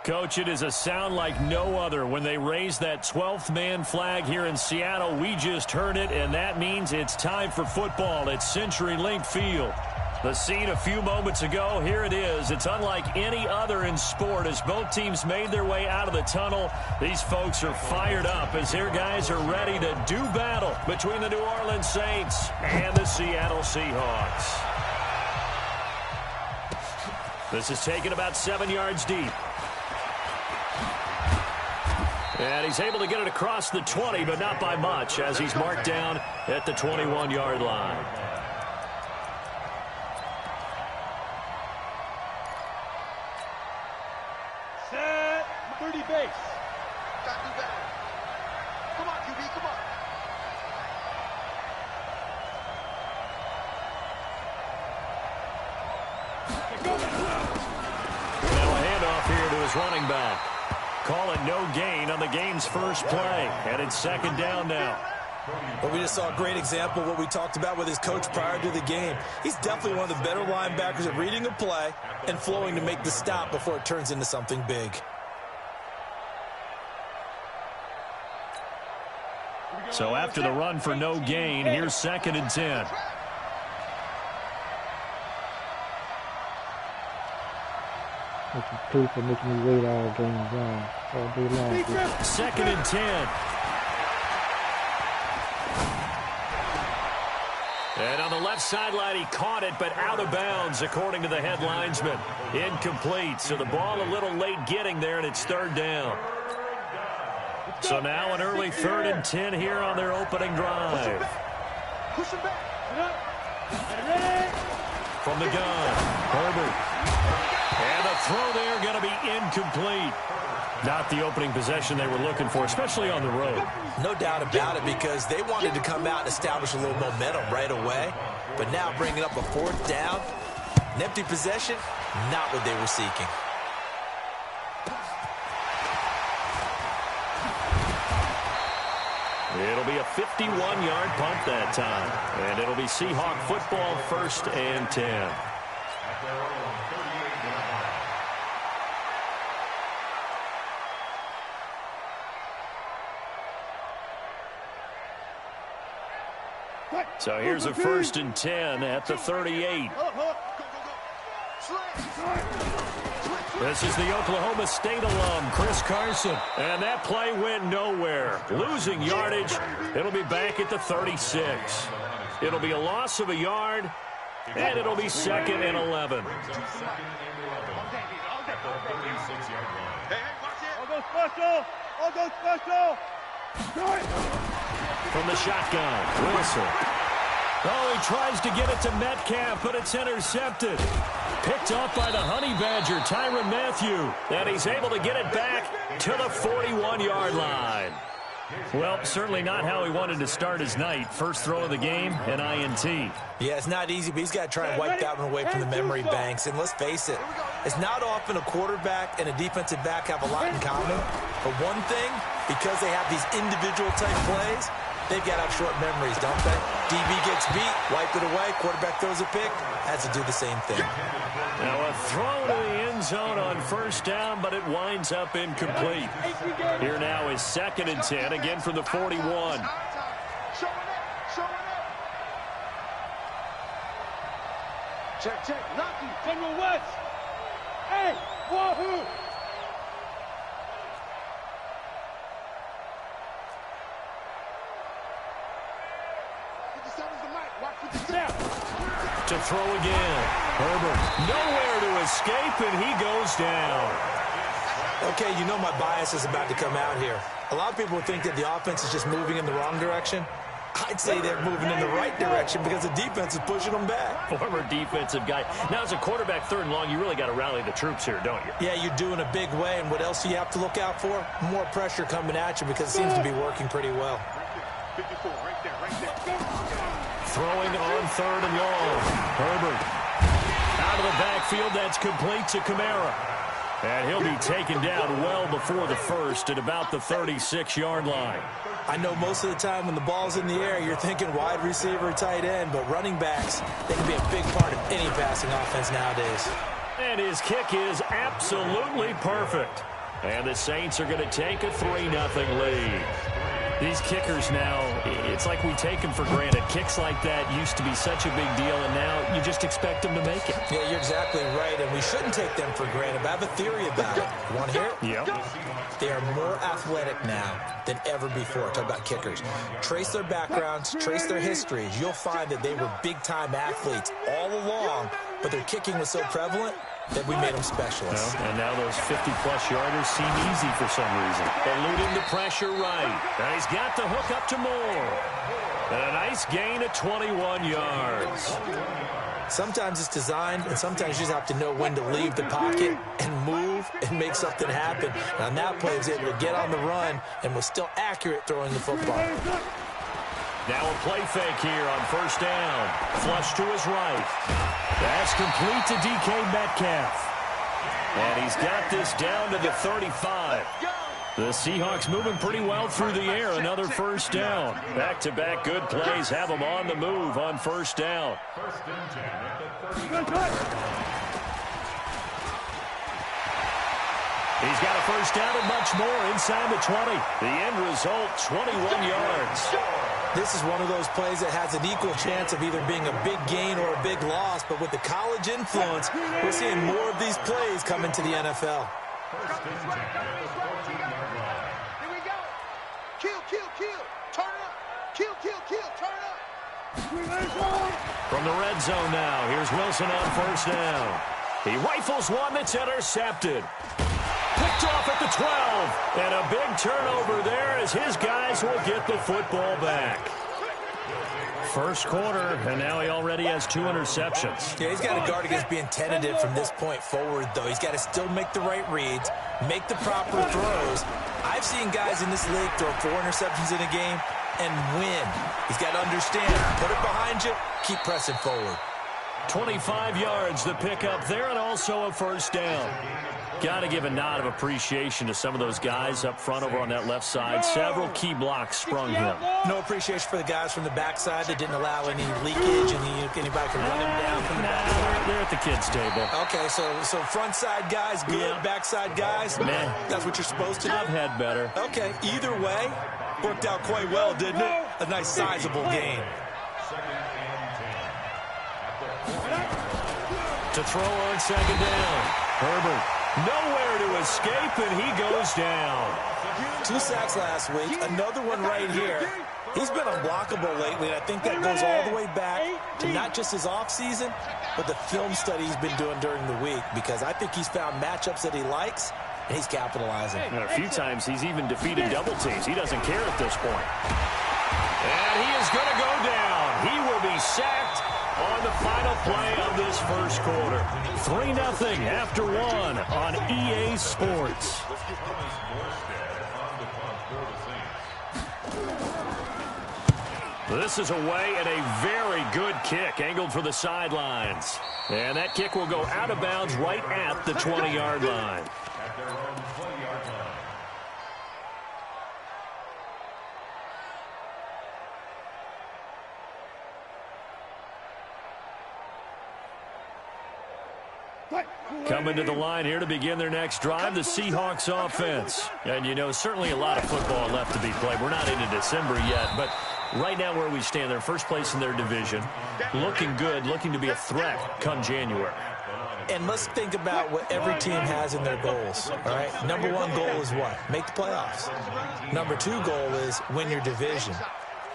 Coach, it is a sound like no other when they raise that 12th man flag here in Seattle. We just heard it, and that means it's time for football at CenturyLink Field. The scene a few moments ago, here it is. It's unlike any other in sport as both teams made their way out of the tunnel. These folks are fired up as their guys are ready to do battle between the New Orleans Saints and the Seattle Seahawks. This is taken about 7 yards deep. And he's able to get it across the 20, but not by much, as he's marked down at the 21-yard line. Set 30 base. Got to do better. Come on, QB, come on. Now a handoff here to his running back. Call it no gain on the game's first play. And it's second down now. Well, we just saw a great example of what we talked about with his coach prior to the game. He's definitely one of the better linebackers at reading a play and flowing to make the stop before it turns into something big. So after the run for no gain, here's second and 10. People making me wait all game long. All day long. Second and 10. And on the left sideline, he caught it, but out of bounds, according to the head linesman. Incomplete, so the ball a little late getting there, and it's third down. So now an early third and 10 here on their opening drive. Push him back. From the gun, Herbert. And the throw there going to be incomplete. Not the opening possession they were looking for, especially on the road. No doubt about it, because they wanted to come out and establish a little momentum right away. But now bringing up a fourth down, an empty possession, not what they were seeking. It'll be a 51-yard punt that time. And it'll be Seahawk football, first and 10. So here's a first and 10 at the 38. This is the Oklahoma State alum, Chris Carson. And that play went nowhere. Losing yardage. It'll be back at the 36. It'll be a loss of a yard, and it'll be second and 11. I'll go special. From the shotgun, Wilson. Oh, he tries to get it to Metcalf, but it's intercepted. Picked off by the Honey Badger, Tyrann Mathieu. And he's able to get it back to the 41-yard line. Well, certainly not how he wanted to start his night. First throw of the game, an INT. Yeah, it's not easy, but he's got to try and wipe that one away from the memory banks. And let's face it, it's not often a quarterback and a defensive back have a lot in common. But one thing, because they have these individual type plays, they've got to have short memories, don't they? DB gets beat, wipe it away, quarterback throws a pick, has to do the same thing. Now a throw to the end zone on first down, but it winds up incomplete. Here now is second and 10, again from the 41. Check. Rocky, General West. Hey, wahoo! To throw again. Herbert nowhere to escape, and he goes down. Okay, you know my bias is about to come out here. A lot of people think that the offense is just moving in the wrong direction. I'd say they're moving in the right direction because the defense is pushing them back. Former defensive guy. Now, as a quarterback, third and long, you really got to rally the troops here, don't you? Yeah, you do in a big way, and what else do you have to look out for? More pressure coming at you because it seems to be working pretty well. 54, right there. Throwing on third and long. Herbert out of the backfield. That's complete to Kamara. And he'll be taken down well before the first at about the 36-yard line. I know most of the time when the ball's in the air, you're thinking wide receiver, tight end, but running backs, they can be a big part of any passing offense nowadays. And his kick is absolutely perfect. And the Saints are going to take a 3-0 lead. These kickers now, it's like we take them for granted. Kicks like that used to be such a big deal, and now you just expect them to make it. Yeah, you're exactly right, and we shouldn't take them for granted. But I have a theory about it. You want to hear it? Yep. They are more athletic now than ever before. Talk about kickers. Trace their backgrounds, trace their histories. You'll find that they were big-time athletes all along, but their kicking was so prevalent that we made them specialists. Well, and now those 50-plus yarders seem easy for some reason. Eluding the pressure right. And he's got the hook up to Moore. And a nice gain of 21 yards. Sometimes it's designed, and sometimes you just have to know when to leave the pocket and move and make something happen. And on that play, he was able to get on the run and was still accurate throwing the football. Now a play fake here on first down. Flush to his right. That's complete to DK Metcalf. And he's got this down to the 35. The Seahawks moving pretty well through the air. Another first down. Back-to-back good plays have them on the move on first down. He's got a first down and much more inside the 20. The end result, 21 yards. This is one of those plays that has an equal chance of either being a big gain or a big loss, but with the college influence, we're seeing more of these plays come into the NFL. Here we go. Kill, kill, kill. Turn up. Kill, kill, kill. Turn up. From the red zone now, here's Wilson on first down. He rifles one that's intercepted. Picked off at the 12. And a big turnover there as his guys will get the football back. First quarter, and now he already has 2 interceptions. Yeah, he's got to guard against being tentative from this point forward, though. He's got to still make the right reads, make the proper throws. I've seen guys in this league throw 4 interceptions in a game and win. He's got to understand, put it behind you, keep pressing forward. 25 yards the pickup there, and also a first down. Got to give a nod of appreciation to some of those guys up front over on that left side. Several key blocks sprung him. No appreciation for the guys from the backside that didn't allow any leakage and anybody can run him down from the backside. They're at the kids' table. Okay, so front side guys, good. Yeah. Backside guys, man, that's what you're supposed to do. I've had better. Okay, either way, worked out quite well, didn't it? A nice sizable gain. To throw on second down. Herbert. Nowhere to escape, and he goes down. 2 sacks last week, another one right here. He's been unblockable lately, and I think that goes all the way back to not just his offseason, but the film study he's been doing during the week, because I think he's found matchups that he likes, and he's capitalizing. And a few times he's even defeated double teams. He doesn't care at this point. And he is going to go down. He will be sacked on the final play of this first quarter. 3-0 after 1 on EA Sports. This is away and a very good kick angled for the sidelines. And that kick will go out of bounds right at the 20-yard line. Coming to the line here to begin their next drive, the Seahawks offense. And, you know, certainly a lot of football left to be played. We're not into December yet, but right now where we stand, they're first place in their division. Looking good, looking to be a threat come January. And let's think about what every team has in their goals, all right? Number 1 goal is what? Make the playoffs. Number 2 goal is win your division.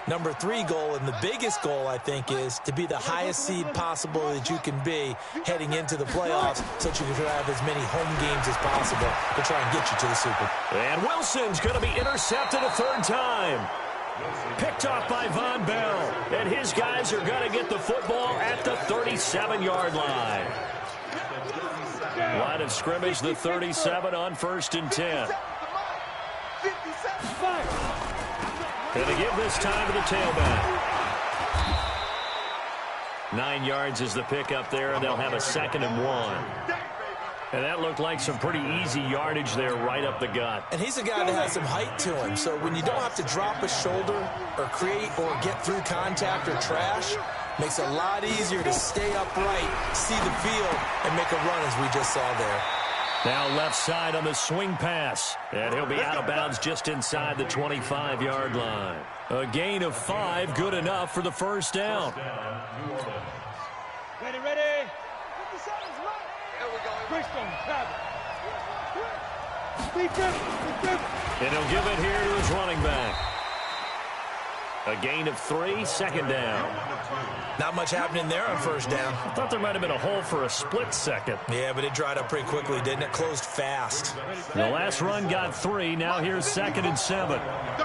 Number 3 goal, and the biggest goal, I think, is to be the highest seed possible that you can be heading into the playoffs so that you can have as many home games as possible to try and get you to the Super Bowl. And Wilson's going to be intercepted a 3rd time. Picked off by Von Bell. And his guys are going to get the football at the 37-yard line. Line of scrimmage, the 37 on 1st and 10. Going to give this time to the tailback. 9 yards is the pickup there, and they'll have a 2nd and 1. And that looked like some pretty easy yardage there right up the gut. And he's a guy that has some height to him, so when you don't have to drop a shoulder or create or get through contact or trash, makes it a lot easier to stay upright, see the field, and make a run as we just saw there. Now left side on the swing pass. And he'll be out of bounds just inside the 25-yard line. A gain of 5, good enough for the first down. Ready, ready. 57's right. There we go. Bristol, travel. Be grip. And he'll give it here to his running back. A gain of 3, second down. Not much happening there on first down. I thought there might have been a hole for a split second. Yeah, but it dried up pretty quickly, didn't it? Closed fast. The last run got 3. Now here's 2nd and 7. That's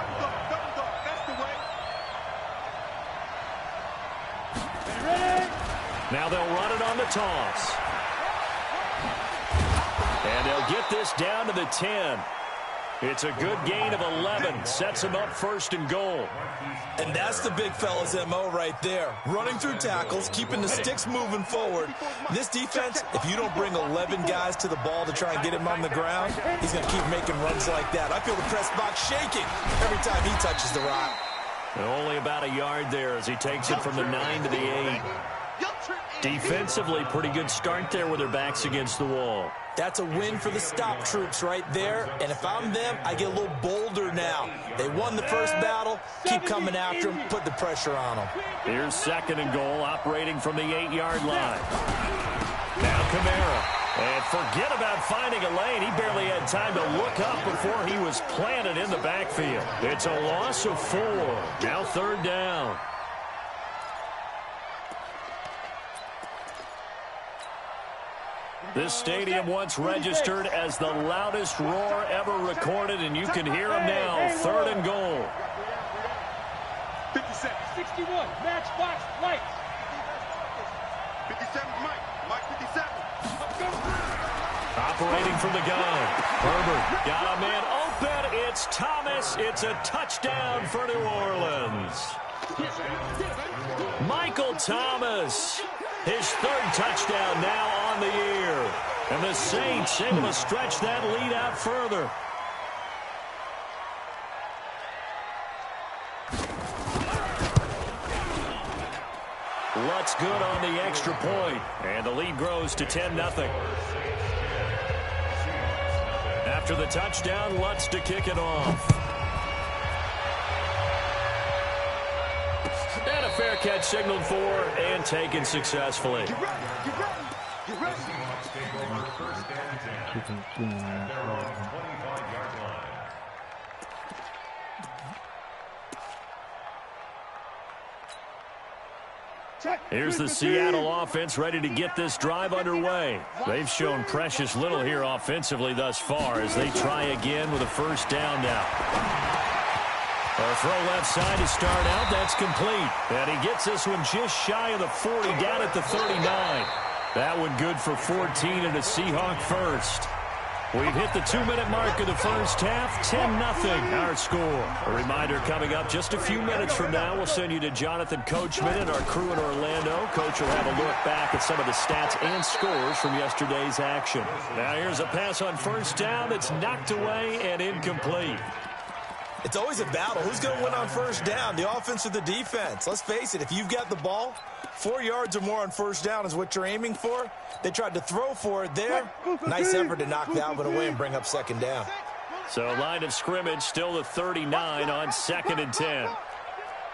the way. Ready. Now they'll run it on the toss. And they'll get this down to the 10. It's a good gain of 11. Sets them up 1st and goal. And that's the big fella's MO right there. Running through tackles, keeping the sticks moving forward. This defense, if you don't bring 11 guys to the ball to try and get him on the ground, he's going to keep making runs like that. I feel the press box shaking every time he touches the rock. And only about a yard there as he takes it from the 9 to the 8. Defensively, pretty good start there with their backs against the wall. That's a win for the stop troops right there. And if I'm them, I get a little bolder now. They won the first battle. Keep coming after them. Put the pressure on them. Here's 2nd and goal, operating from the 8-yard line. Now Kamara. And forget about finding a lane. He barely had time to look up before he was planted in the backfield. It's a loss of 4. Now 3rd down. This stadium once registered as the loudest roar ever recorded, and you can hear him now. 3rd and goal. 57, 61, matchbox lights. 57's Mike 57. Operating from the gun. Herbert got a man open. It's Thomas. It's a touchdown for New Orleans. Michael Thomas. His 3rd touchdown now on the year. And the Saints able to stretch that lead out further. Lutz good on the extra point. And the lead grows to 10-0. After the touchdown, Lutz to kick it off. And a fair catch signaled for and taken successfully. Here's the Seattle offense ready to get this drive underway. They've shown precious little here offensively thus far as they try again with a first down now. A throw left side to start out. That's complete. And he gets this one just shy of the 40, down at the 39. That one good for 14 and a Seahawk first. We've hit the 2-minute mark of the first half. 10-0 our score. A reminder coming up just a few minutes from now. We'll send you to Jonathan Coachman and our crew in Orlando. Coach will have a look back at some of the stats and scores from yesterday's action. Now here's a pass on first down that's knocked away and incomplete. It's always a battle. Who's going to win on first down, the offense or the defense? Let's face it, if you've got the ball, 4 yards or more on first down is what you're aiming for. They tried to throw for it there. Nice effort to knock that one away and bring up 2nd down. So line of scrimmage still the 39 on 2nd and 10.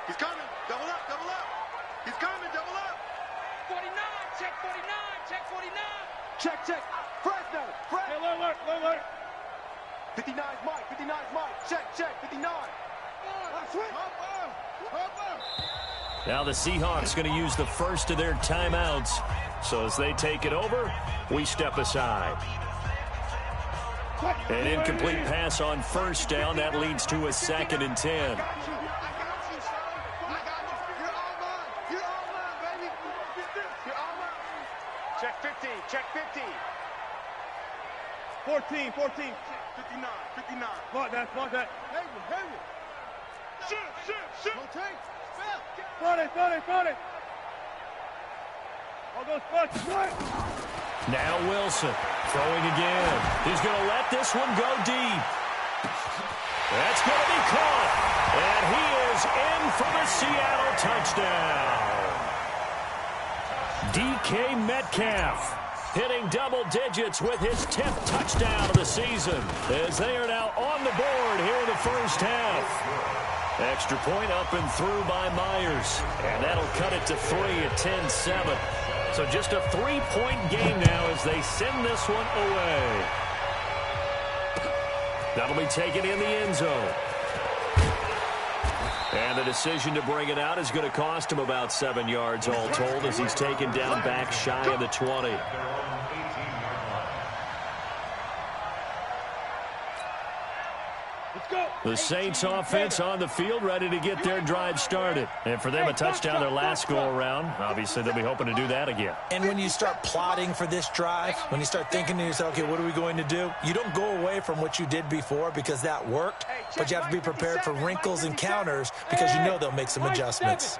He's coming. Double up. He's coming. Double up. 49, check 49, check 49. Check. Fresno. Alert. 59's Mike. Check. 59. Now the Seahawks going to use the first of their timeouts. So as they take it over, we step aside. An incomplete pass on first down. That leads to a 2nd and 10. Check 50. 14. 59. Block that. Hayward. Shoot. Rotate. Front it. All those butts. Now Wilson throwing again. He's going to let this one go deep. That's going to be caught. And he is in for the Seattle touchdown. DK Metcalf. hitting double digits with his 10th touchdown of the season, as they are now on the board here in the first half. Extra point up and through by Myers, and that'll cut it to 3 at 10-7. So just a 3-point game now as they send this one away. That'll be taken in the end zone. And the decision to bring it out is going to cost him about 7 yards all told, as he's taken down back shy of the 20. The Saints offense on the field, ready to get their drive started. And for them, a touchdown their last go-around. Obviously, they'll be hoping to do that again. And when you start plotting for this drive, when you start thinking to yourself, okay, what are we going to do? You don't go away from what you did before because that worked, but you have to be prepared for wrinkles and counters because you know they'll make some adjustments.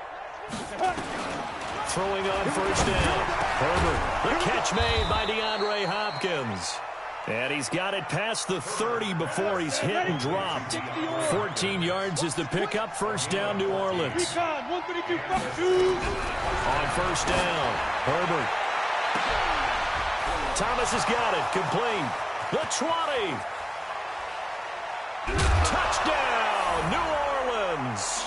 Throwing on first down. Herbert, the catch made by DeAndre Hopkins. And he's got it past the 30 before he's hit and dropped. 14 yards is the pickup. First down, New Orleans. On first down, Herbert. Thomas has got it. Complete. The 20. Touchdown, New Orleans.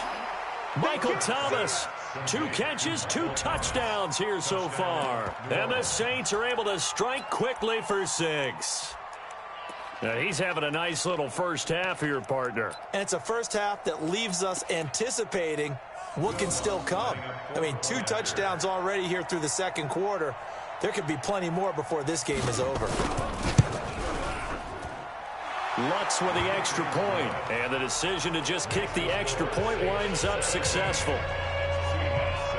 Michael Thomas. 2 catches, 2 touchdowns here so far. And the Saints are able to strike quickly for 6. Now he's having a nice little first half here, partner. And it's a first half that leaves us anticipating what can still come. I mean, 2 touchdowns already here through the second quarter. There could be plenty more before this game is over. Lutz with the extra point. And the decision to just kick the extra point winds up successful.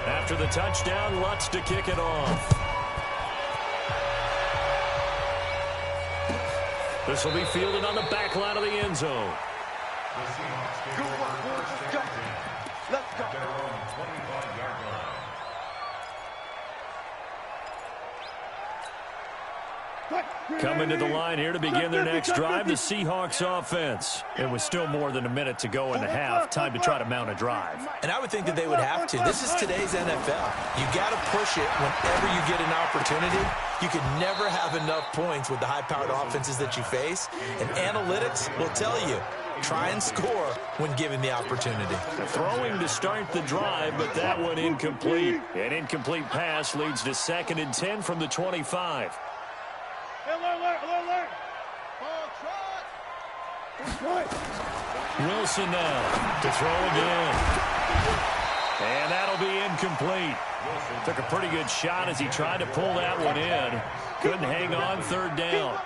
After the touchdown, Lutz to kick it off. This will be fielded on the back line of the end zone. Good work, boys. Let's go. Coming to the line here to begin their next drive, the Seahawks offense. It was still more than a minute to go in the half. Time to try to mount a drive. And I would think that they would have to. This is today's NFL. You got to push it whenever you get an opportunity. You can never have enough points with the high-powered offenses that you face. And analytics will tell you, try and score when given the opportunity. Throwing to start the drive, but that one incomplete. An incomplete pass leads to 2nd and 10 from the 25. Wilson now to throw again. And that'll be incomplete. Took a pretty good shot as he tried to pull that one in. Couldn't hang on, 3rd down.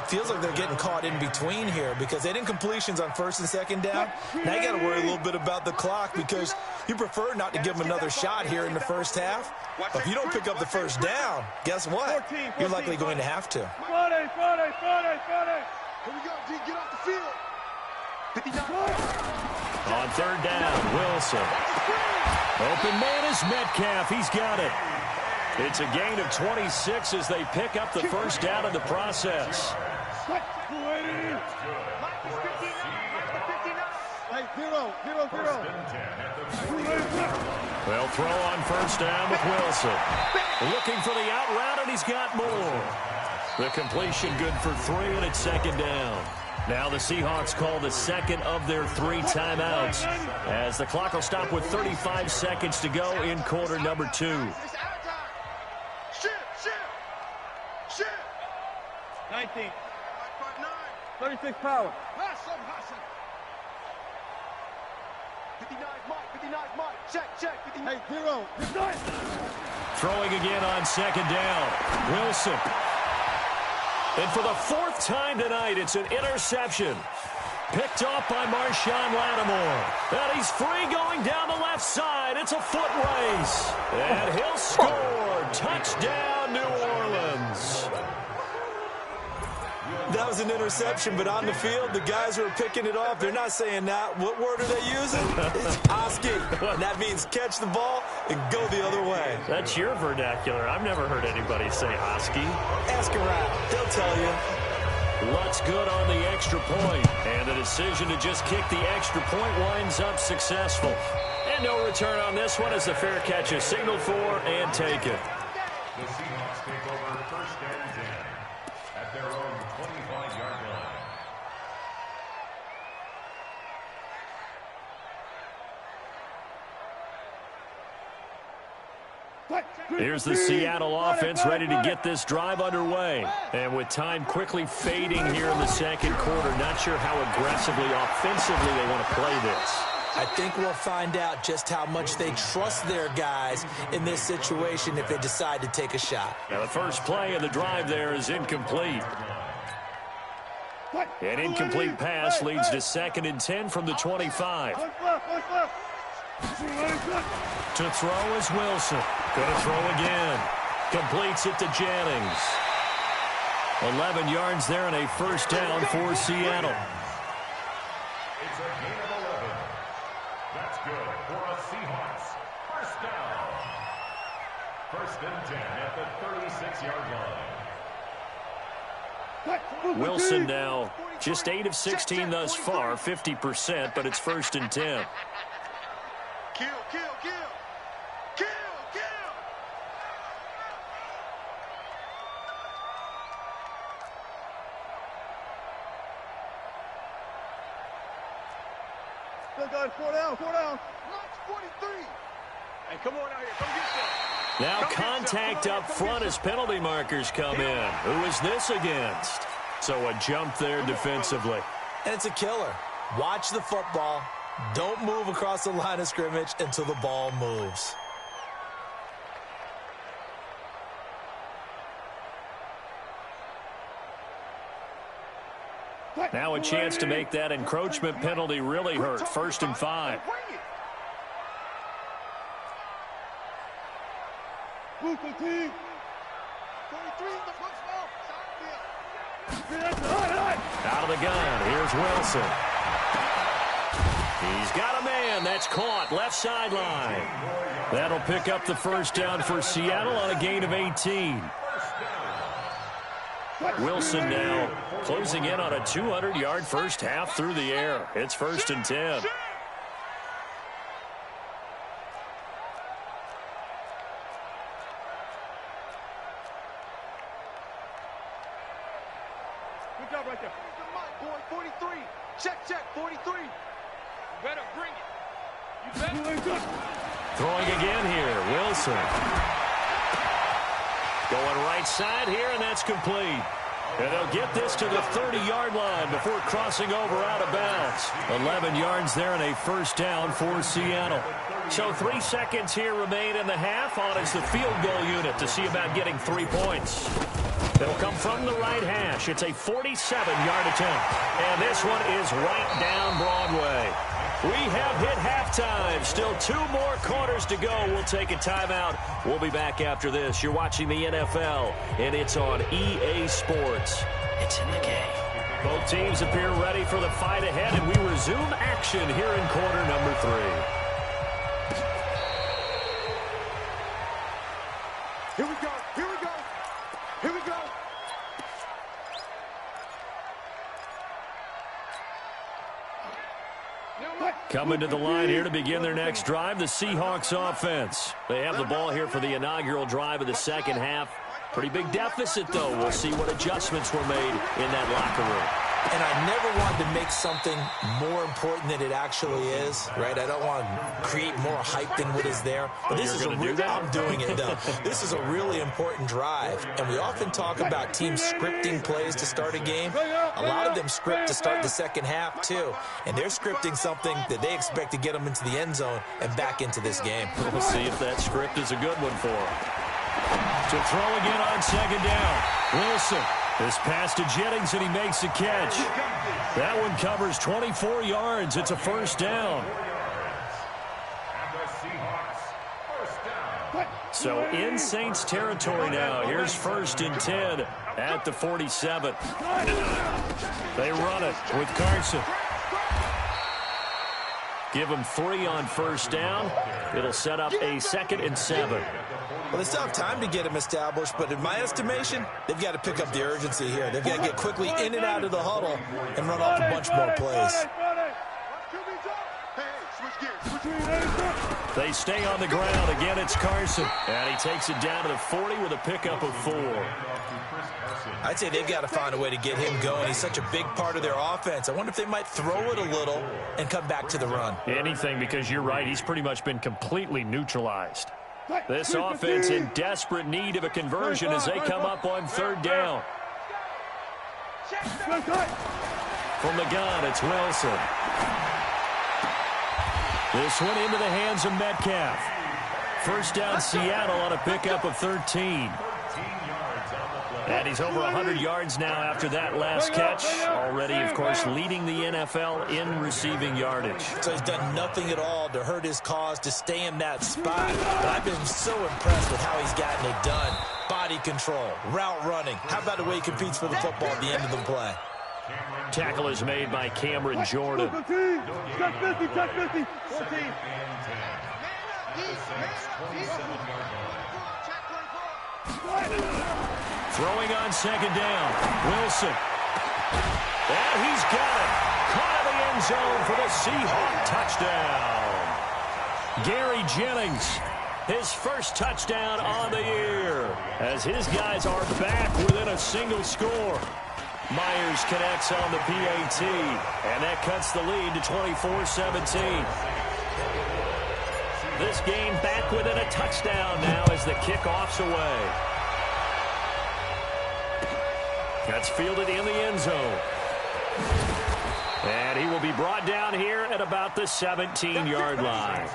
Feels like they're getting caught in between here because they did incompletions on 1st and 2nd down. Now you got to worry a little bit about the clock because you prefer not to give them another shot here in the first half. But if you don't pick up the first down, guess what? You're likely going to have to. Here we go, D. Get off the field. 59. On 3rd down, Wilson. Open man is Metcalf. He's got it. It's a gain of 26 as they pick up the first down in the process. They'll throw on first down with Wilson. Looking for the out route, and he's got more. The completion good for 3, and it's 2nd down. Now the Seahawks call the 2nd of their 3 timeouts as the clock will stop with 35 seconds to go in quarter number 2. 19. 36 power. 59, Mike. Check. Hey, 0. Throwing again on 2nd down. Wilson. And for the 4th time tonight, it's an interception. Picked off by Marshawn Lattimore. And he's free going down the left side. It's a foot race. And he'll score. Touchdown, New Orleans. That was an interception, but on the field, the guys who are picking it off, they're not saying that. What word are they using? It's Oski. And that means catch the ball and go the other way. That's your vernacular. I've never heard anybody say Oski. Ask around. They'll tell you. Lutz good on the extra point. And the decision to just kick the extra point winds up successful. And no return on this one as the fair catch is signaled for and taken. The Seahawks take over first and 10 at their own 25-yard line. Here's the Seattle offense ready to get this drive underway. And with time quickly fading here in the second quarter, not sure how aggressively, offensively they want to play this. I think we'll find out just how much they trust their guys in this situation if they decide to take a shot. Now the first play of the drive there is incomplete. An incomplete pass leads to 2nd and 10 from the 25. To throw is Wilson. Going to throw again. Completes it to Jennings. 11 yards there and a first down for Seattle. It's a gain of 11. That's good for a Seahawks. First down. 1st and 10 at the 36-yard line. Wilson now just 8 of 16 thus far, 50%, but it's 1st and 10. Kill, kill, kill. Kill, kill. Still got 4 down, 4 down. Launch 43. Hey, come on out here. Come get that. Now contact up front as penalty markers come in. Who is this against? So a jump there defensively. And it's a killer. Watch the football. Don't move across the line of scrimmage until the ball moves. Now a chance to make that encroachment penalty really hurt. 1st and 5. Move the team. 43 in the football. Out of the gun. Here's Wilson. He's got a man. That's caught. Left sideline. That'll pick up the first down for Seattle on a gain of 18. Wilson now closing in on a 200-yard first half through the air. It's 1st and 10. Good job right there. Boy, 43. Check, check, 43. You better bring it. You better. Throwing again here. Wilson. Going right side here, and that's complete. And they'll get this to the 30-yard line before crossing over out of bounds. 11 yards there and a first down for Seattle. So 3 seconds here remain in the half. On is the field goal unit to see about getting 3 points. It'll come from the right hash. It's a 47-yard attempt. And this one is right down Broadway. We have hit halftime. Still 2 more quarters to go. We'll take a timeout. We'll be back after this. You're watching the NFL, and it's on EA Sports. It's in the game. Both teams appear ready for the fight ahead, and we resume action here in quarter number 3. Here we go. Here we go. Here we go. Coming to the line here to begin their next drive, the Seahawks offense. They have the ball here for the inaugural drive of the second half. Pretty big deficit, though. We'll see what adjustments were made in that locker room. And I never wanted to make something more important than it actually is, right? I don't want to create more hype than what is there. But this is I'm doing it, though. This is a really important drive. And we often talk about teams scripting plays to start a game. A lot of them script to start the second half, too. And they're scripting something that they expect to get them into the end zone and back into this game. We'll see if that script is a good one for them. To throw again on second down. Wilson. This pass to Jennings, and he makes the catch. That one covers 24 yards. It's a first down. So in Saints territory now. Here's 1st and 10 at the 47. They run it with Carson. Give them 3 on first down. It'll set up a 2nd and 7. Well, they still have time to get him established, but in my estimation, they've got to pick up the urgency here. They've got to get quickly in and out of the huddle and run off a bunch more plays. Hey, switch gears. They stay on the ground. Again, it's Carson. And he takes it down to the 40 with a pickup of 4. I'd say they've got to find a way to get him going. He's such a big part of their offense. I wonder if they might throw it a little and come back to the run. Anything, because you're right. He's pretty much been completely neutralized. This offense in desperate need of a conversion as they come up on 3rd down. From the gun, it's Wilson. This one into the hands of Metcalf. 1st down Seattle on a pickup of 13. And he's over 100 yards now after that last catch. Already, of course, leading the NFL in receiving yardage. So he's done nothing at all to hurt his cause to stay in that spot. But I've been so impressed with how he's gotten it done. Body control, route running. How about the way he competes for the football at the end of the play? Tackle is made by Cameron Jordan. Check 50, check 50. 14. Throwing on 2nd down. Wilson. And he's got it. Caught in the end zone for the Seahawk touchdown. Gary Jennings, his 1st touchdown on the year, as his guys are back within a single score. Myers connects on the PAT, and that cuts the lead to 24-17. This game back within a touchdown now as the kickoff's away. That's fielded in the end zone. And he will be brought down here at about the 17-yard line.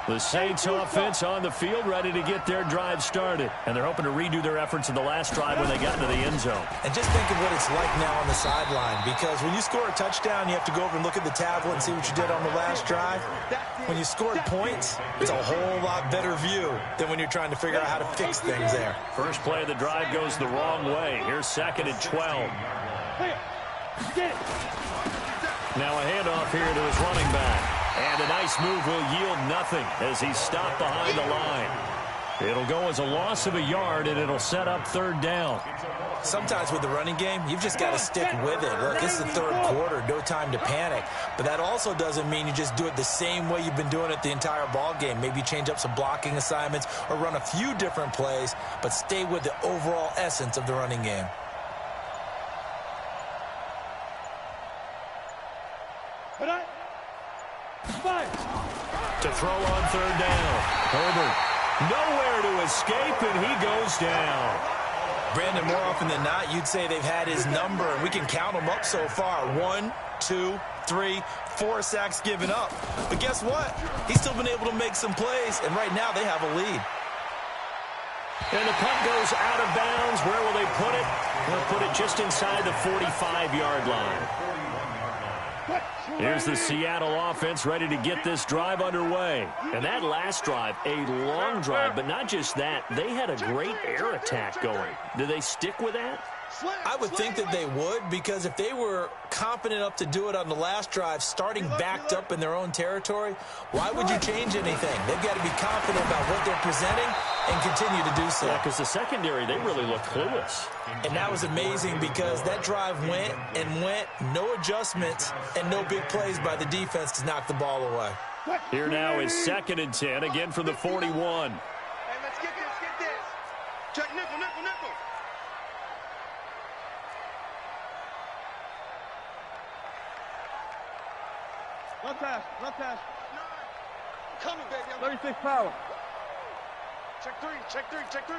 The Saints offense on the field ready to get their drive started. And they're hoping to redo their efforts in the last drive when they got into the end zone. And just think of what it's like now on the sideline, because when you score a touchdown, you have to go over and look at the tablet and see what you did on the last drive. When you scored points, it's a whole lot better view than when you're trying to figure out how to fix things there. First play of the drive goes the wrong way. Here's 2nd and 12. Now a handoff here to his running back. And a nice move will yield nothing as he's stopped behind the line. It'll go as a loss of a yard, and it'll set up 3rd down. Sometimes with the running game, you've just got to stick with it. Look, this is the 3rd quarter, no time to panic. But that also doesn't mean you just do it the same way you've been doing it the entire ball game. Maybe change up some blocking assignments or run a few different plays, but stay with the overall essence of the running game. To throw on 3rd down. Herbert nowhere to escape, and he goes down. Brandon, more often than not, you'd say they've had his number, and we can count them up so far. 1, 2, 3, 4 sacks given up. But guess what? He's still been able to make some plays, and right now they have a lead. And the punt goes out of bounds. Where will they put it? They'll put it just inside the 45-yard line. Here's the Seattle offense ready to get this drive underway. And that last drive, a long drive, but not just that. They had a great air attack going. Do they stick with that? I would think that they would, because if they were confident enough to do it on the last drive, starting backed up in their own territory, why would you change anything? They've got to be confident about what they're presenting and continue to do so. Yeah, because the secondary, they really look clueless. And that was amazing because that drive went and went, no adjustments and no big plays by the defense to knock the ball away. Here now is 2nd and 10, again from the 41. Hey, let's get this, get this. Check nickel, nickel, nickel. Left pass, left pass. Coming, baby. 36 power. Check 3, check 3, check 3.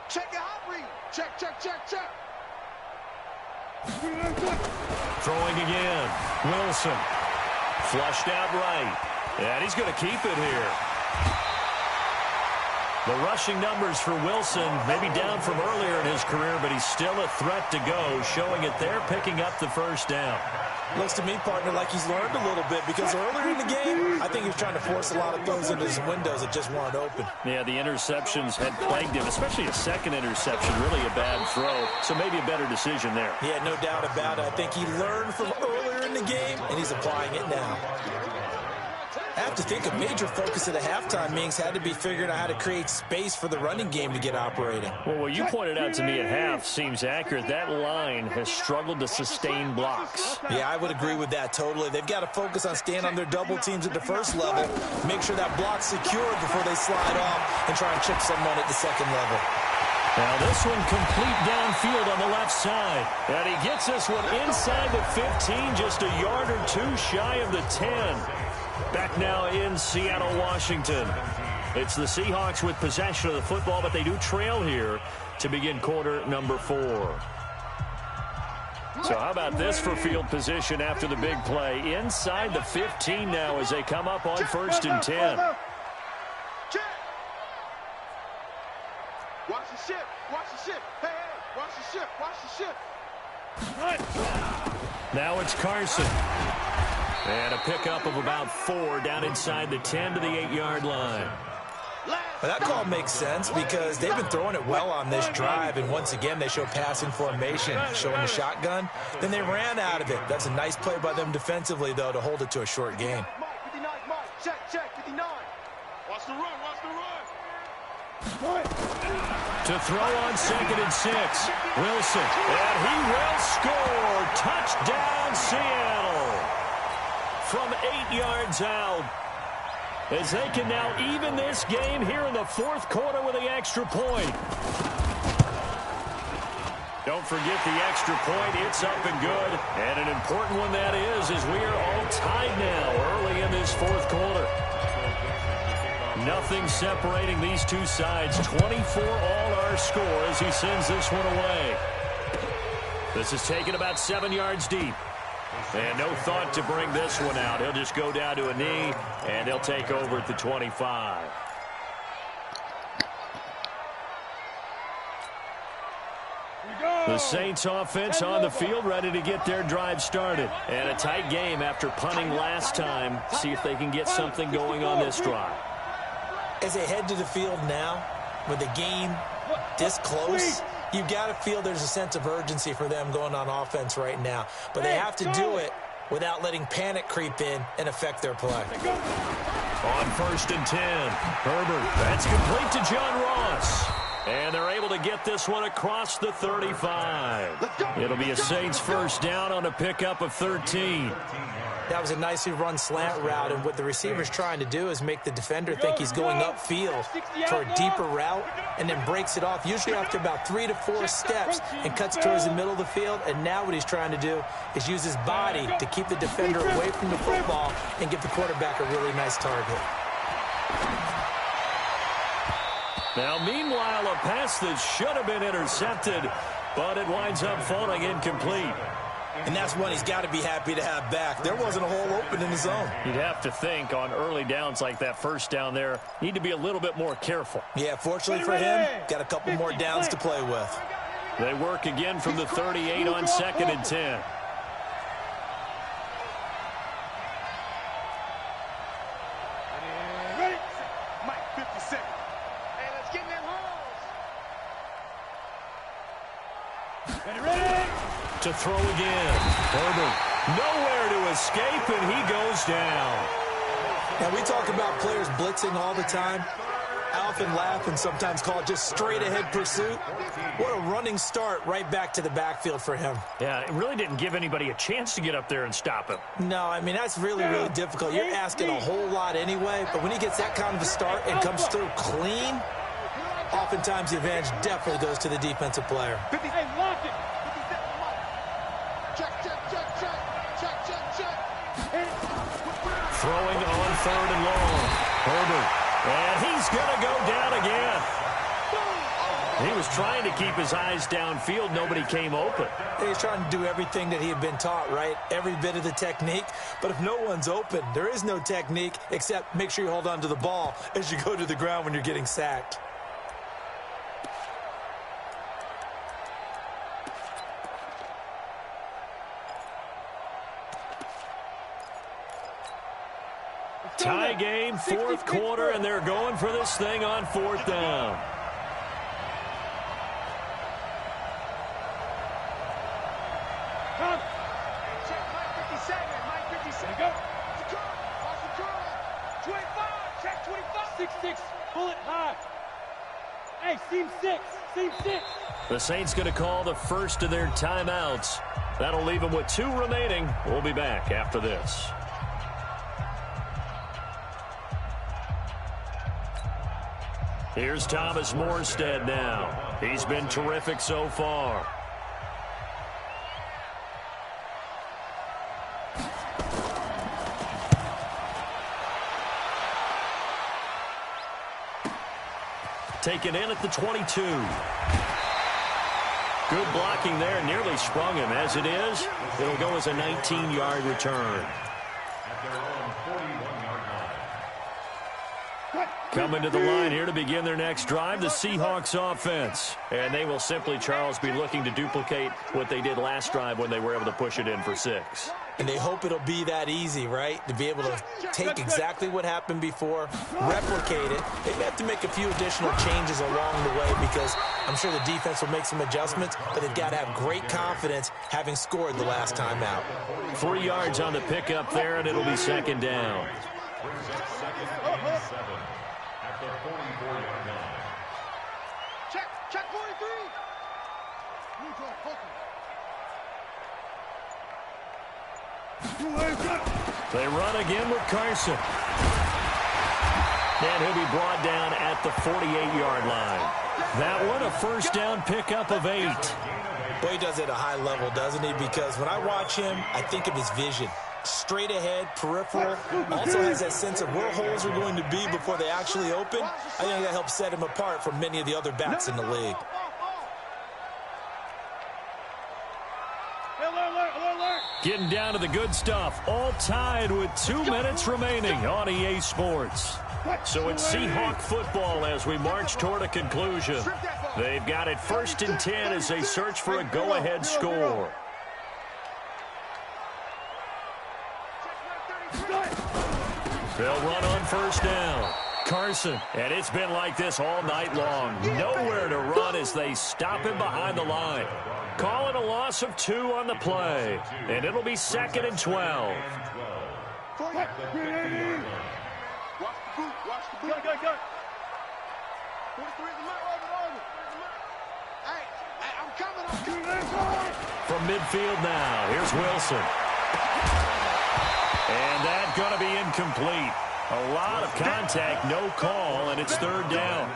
Check your hot read. Check, check, check, check. Throwing again. Wilson. Flushed out right. And he's going to keep it here. The rushing numbers for Wilson maybe down from earlier in his career, but he's still a threat to go, showing it there, picking up the 1st down. Looks to me, partner, like he's learned a little bit, because earlier in the game, I think he was trying to force a lot of throws into his windows that just weren't open. Yeah, the interceptions had plagued him, especially a 2nd interception, really a bad throw. So maybe a better decision there. Yeah, no doubt about it. I think he learned from earlier in the game, and he's applying it now. I have to think a major focus of the halftime meetings had to be figuring out how to create space for the running game to get operating. Well, what you pointed out to me at half seems accurate. That line has struggled to sustain blocks. Yeah, I would agree with that totally. They've got to focus on staying on their double teams at the first level, make sure that block's secured before they slide off and try and chip someone at the second level. Now this one complete downfield on the left side. And he gets this one inside the 15, just a yard or two shy of the 10. Back now in Seattle, Washington. It's the Seahawks with possession of the football, but they do trail here to begin quarter number 4. So how about this for field position after the big play? Inside the 15 now as they come up on 1st and 10. Watch the ship. Watch the ship. Hey, hey, watch the ship. Watch the ship. Now it's Carson. And a pickup of about 4 down inside the 10 to the 8-yard line. Well, that call makes sense because they've been throwing it well on this drive, and once again they show passing formation, showing the shotgun. Then they ran out of it. That's a nice play by them defensively, though, to hold it to a short gain. 59, Mike. Check, 59. Watch the run, watch the run. To throw on 2nd and 6. Wilson. And he will score. Touchdown, Seattle. From 8 yards out. As they can now even this game here in the 4th quarter with the extra point. Don't forget the extra point. It's up and good. And an important one that is, as we are all tied now early in this 4th quarter. Nothing separating these two sides. 24 all our score as he sends this one away. This is taken about 7 yards deep. And no thought to bring this one out. He'll just go down to a knee, and they'll take over at the 25. The Saints offense on the field, ready to get their drive started. And a tight game after punting last time. See if they can get something going on this drive. As they head to the field now, with the game this close, you've got to feel there's a sense of urgency for them going on offense right now. But they have to do it without letting panic creep in and affect their play. On 1st and 10, Herbert. That's complete to John Ross. And they're able to get this one across the 35. It'll be a Saints first down on a pickup of 13. That was a nicely run slant route, and what the receiver's trying to do is make the defender think he's going upfield for a deeper route and then breaks it off, usually after about 3 to 4 steps, and cuts towards the middle of the field. And now what he's trying to do is use his body to keep the defender away from the football and give the quarterback a really nice target. Now, meanwhile, a pass that should have been intercepted, but it winds up falling incomplete. And that's one he's got to be happy to have back. There wasn't a hole open in the zone. You'd have to think on early downs like that first down there, need to be a little bit more careful. Yeah, fortunately for him, got a couple more downs to play with. They work again from the 38 on 2nd and 10. Mike, 50 seconds. Hey, let's get in them holes. Ready? To throw again. Herbert nowhere to escape, and he goes down. Now, we talk about players blitzing all the time. I often laugh and sometimes call it just straight-ahead pursuit. What a running start right back to the backfield for him. Yeah, it really didn't give anybody a chance to get up there and stop him. No, I mean, that's really, really difficult. You're asking a whole lot anyway, but when he gets that kind of a start and comes through clean, oftentimes the advantage definitely goes to the defensive player. Hey, lock it. Throwing on 3rd and long. Herbert. And he's going to go down again. He was trying to keep his eyes downfield. Nobody came open. He's trying to do everything that he had been taught, right? Every bit of the technique. But if no one's open, there is no technique except make sure you hold on to the ball as you go to the ground when you're getting sacked. Tie game, 4th quarter, and they're going for this thing on 4th down. Check Mike 57. Mike 57. Go. 6, pull it high. Hey, seam 6, seam 6. The Saints going to call the first of their timeouts. That'll leave them with 2 remaining. We'll be back after this. Here's Thomas Morstead now. He's been terrific so far. Taken in at the 22. Good blocking there. Nearly sprung him. As it is, it'll go as a 19-yard return. At their own 41-yard line. Coming to the line here to begin their next drive, the Seahawks offense. And they will simply, Charles, be looking to duplicate what they did last drive when they were able to push it in for 6. And they hope it'll be that easy, right? To be able to take exactly what happened before, replicate it. They have to make a few additional changes along the way because I'm sure the defense will make some adjustments, but they've got to have great confidence having scored the last time out. 3 yards on the pickup there, and it'll be second down. Brings up second and 7 at the 44-yard line. Check 43. They run again with Carson. And he'll be brought down at the 48-yard line. That one, a first down pickup of 8. Boy, he does it at a high level, doesn't he? Because when I watch him, I think of his vision. Straight ahead, peripheral. Also has that sense of where holes are going to be before they actually open. I think that helps set him apart from many of the other backs in the league. Getting down to the good stuff. All tied with 2 minutes remaining on EA Sports. So it's Seahawk football as we march toward a conclusion. They've got it 1st and 10 as they search for a go-ahead score. They'll run on first down. Carson, and it's been like this all night long. Nowhere to run as they stop him behind the line. Call it a loss of 2 on the play, and it'll be 2nd and 12. Watch the boot. Watch the boot. Go. 43 is the mark. Hey, I'm coming. From midfield now, here's Wilson. And that's going to be incomplete. A lot of contact, no call, and it's 3rd down.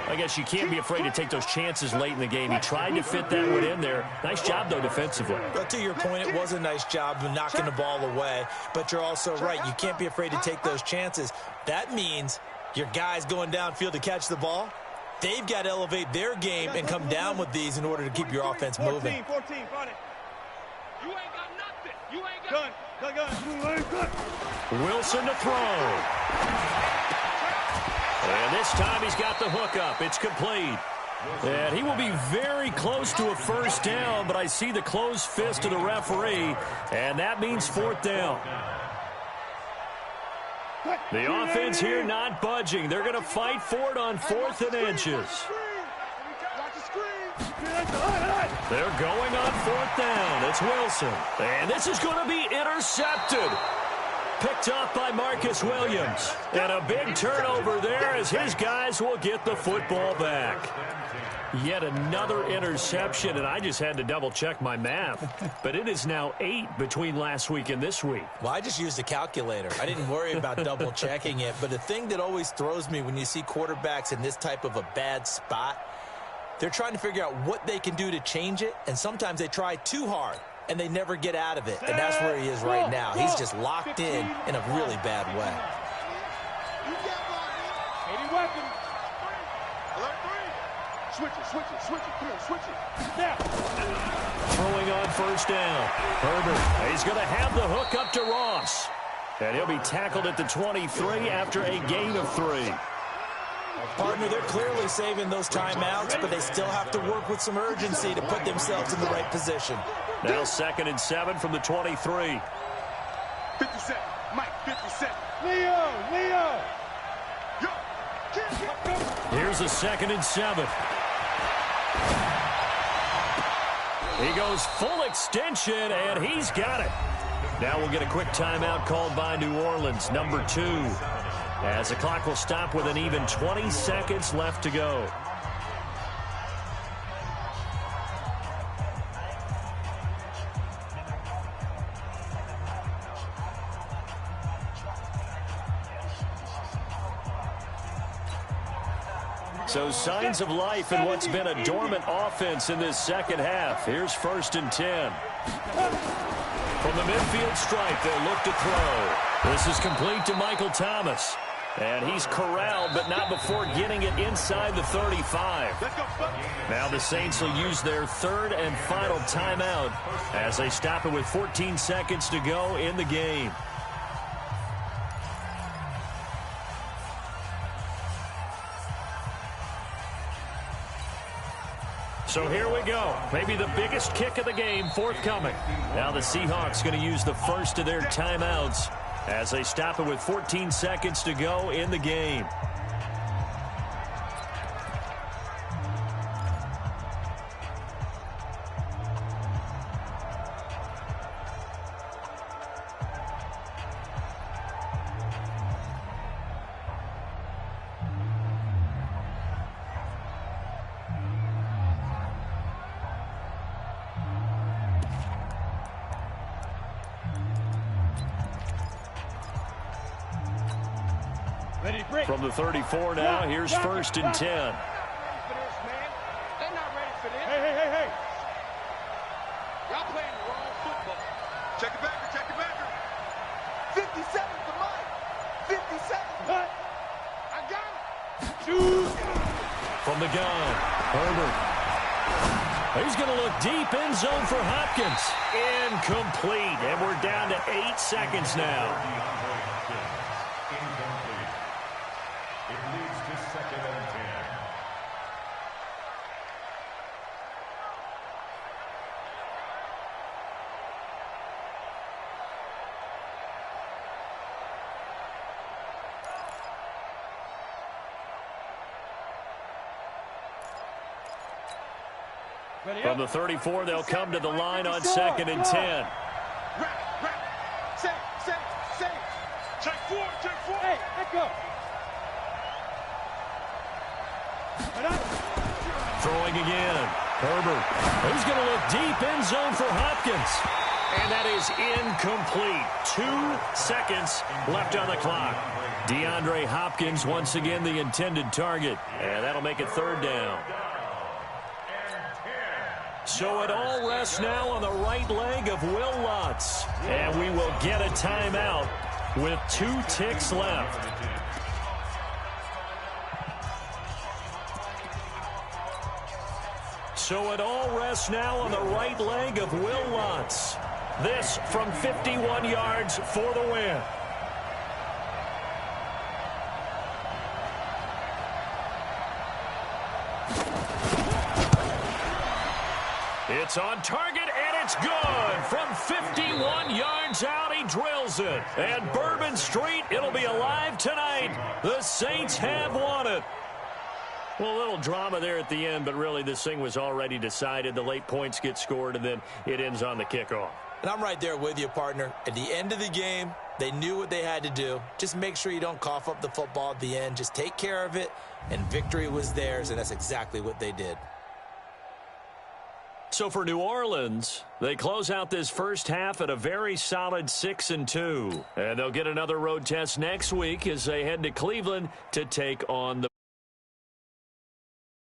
I guess you can't be afraid to take those chances late in the game. He tried to fit that one in there. Nice job, though, defensively. But to your point, it was a nice job of knocking the ball away. But you're also right. You can't be afraid to take those chances. That means your guys going downfield to catch the ball, they've got to elevate their game and come down with these in order to keep your offense moving. 14, got it. You ain't got nothing. You ain't got Gun. Wilson to throw. And this time he's got the hook up. It's complete. And he will be very close to a first down, but I see the closed fist of the referee, and that means 4th down. The offense here not budging. They're going to fight for it on 4th and inches. They're going on 4th down. It's Wilson. And this is going to be intercepted. Picked up by Marcus Williams. And a big turnover there as his guys will get the football back. Yet another interception, and I just had to double-check my math. But it is now 8 between last week and this week. Well, I just used a calculator. I didn't worry about double-checking it. But the thing that always throws me when you see quarterbacks in this type of a bad spot, they're trying to figure out what they can do to change it, and sometimes they try too hard, and they never get out of it. And that's where he is right now. He's just locked in a really bad way. Any weapon. Alert 3. Switch it. Come on, switch it. Snap. Throwing on first down. Herbert, he's going to have the hook up to Ross. And he'll be tackled at the 23 after a gain of 3. Partner, they're clearly saving those timeouts, but they still have to work with some urgency to put themselves in the right position. Now 2nd and 7 from the 23. 57. Mike, 57. Leo. Yo. Here's a 2nd and 7. He goes full extension, and he's got it. Now we'll get a quick timeout called by New Orleans, number 2. as the clock will stop with an even 20 seconds left to go. So signs of life in what's been a dormant offense in this second half. Here's 1st and 10. From the midfield stripe, they'll look to throw. This is complete to Michael Thomas. And he's corralled, but not before getting it inside the 35. Now the Saints will use their 3rd and final timeout as they stop it with 14 seconds to go in the game. So here we go. Maybe the biggest kick of the game forthcoming. Now the Seahawks going to use the first of their timeouts as they stop it with 14 seconds to go in the game. From the 34 now, here's 1st and 10. They're not ready for this. Hey. Y'all playing the wrong football. Check it back. 57 to Mike. 57. Cut. I got it. Shoot. From the gun, Herbert. He's going to look deep end zone for Hopkins. Incomplete, and we're down to 8 seconds now. From the 34, they'll come to the line on 2nd and 10. Safe. Check four. Hey, let go. Throwing again. Herbert. He's going to look deep end zone for Hopkins. And that is incomplete. 2 seconds left on the clock. DeAndre Hopkins once again the intended target. And that'll make it 3rd down. So it all rests now on the right leg of Will Lutz. And we will get a timeout with 2 ticks left. So it all rests now on the right leg of Will Lutz. This from 51 yards for the win. It's on target, and it's good. From 51 yards out, he drills it. And Bourbon Street, it'll be alive tonight. The Saints have won it. Well, a little drama there at the end, but really this thing was already decided. The late points get scored, and then it ends on the kickoff. And I'm right there with you, partner. At the end of the game, they knew what they had to do. Just make sure you don't cough up the football at the end. Just take care of it, and victory was theirs, and that's exactly what they did. So for New Orleans, they close out this first half at a very solid 6-2. And they'll get another road test next week as they head to Cleveland to take on the